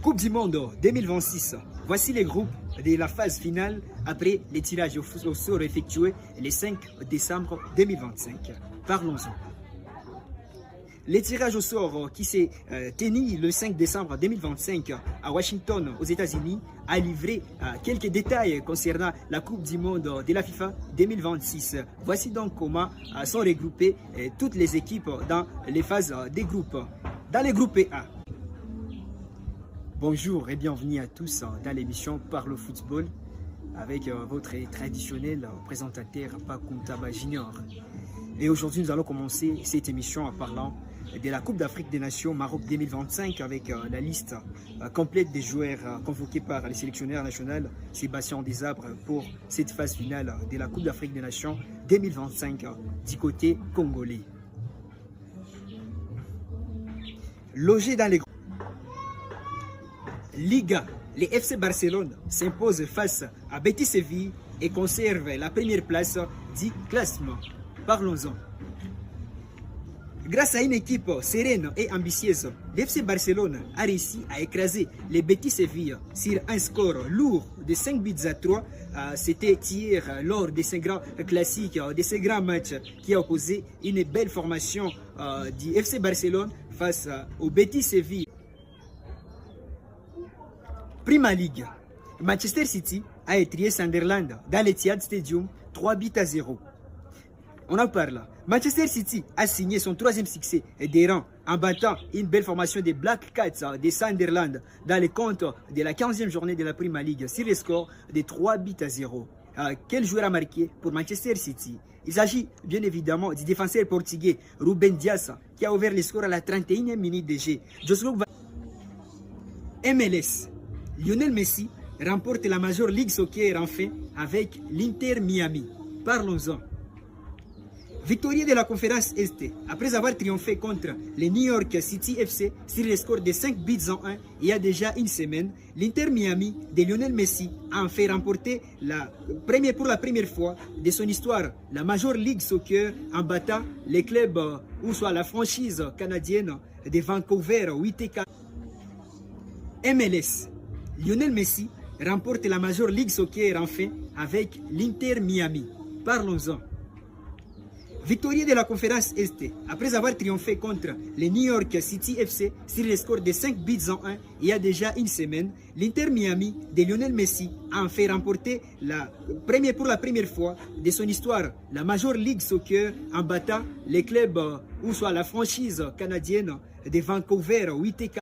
Coupe du Monde 2026. Voici les groupes de la phase finale après les tirages au sort effectués le 5 décembre 2025. Parlons-en. Le tirage au sort qui s'est tenu le 5 décembre 2025 à Washington, aux États-Unis, a livré quelques détails concernant la Coupe du Monde de la FIFA 2026. Voici donc comment sont regroupées toutes les équipes dans les phases des groupes. Dans les groupes A, bonjour et bienvenue à tous dans l'émission Parle Football avec votre traditionnel présentateur Pakuntaba Junior. Et aujourd'hui, nous allons commencer cette émission en parlant de la Coupe d'Afrique des Nations Maroc 2025 avec la liste complète des joueurs convoqués par le sélectionneur national Sébastien Desabre pour cette phase finale de la Coupe d'Afrique des Nations 2025 du côté congolais. Logé dans les groupes. Liga, les FC Barcelone s'imposent face à Betis Séville et conservent la première place du classement. Parlons-en. Grâce à une équipe sereine et ambitieuse, l'FC Barcelone a réussi à écraser les Betis Séville sur un score lourd de 5 buts à 3. C'était hier lors de ces grands classiques, de ces grands matchs qui a opposé une belle formation du FC Barcelone face au Betis Séville. Prima League, Manchester City a étrié Sunderland dans l'Etihad Stadium 3 buts à 0. On en parle. Manchester City a signé son troisième succès des rangs en battant une belle formation des Black Cats de Sunderland dans les comptes de la 15e journée de la Prima League sur le score de 3 buts à 0. Quel joueur a marqué pour Manchester City? Il s'agit bien évidemment du défenseur portugais Ruben Dias qui a ouvert le score à la 31e minute de jeu. MLS, Lionel Messi remporte la Major League Soccer enfin avec l'Inter Miami. Parlons-en. Victorieux de la conférence Est, après avoir triomphé contre le New York City FC sur le score de 5 buts à 1 il y a déjà une semaine, l'Inter Miami de Lionel Messi a enfin remporté pour la première fois de son histoire la Major League Soccer en battant les clubs ou soit la franchise canadienne de Vancouver Whitecaps. MLS, Lionel Messi remporte la Major League Soccer enfin avec l'Inter Miami. Parlons-en. Victorieux de la conférence Est, après avoir triomphé contre le New York City FC sur le score de 5 buts à 1 il y a déjà une semaine, l'Inter Miami de Lionel Messi a enfin remporté pour la première fois de son histoire la Major League Soccer en battant les clubs ou soit la franchise canadienne de Vancouver Whitecaps.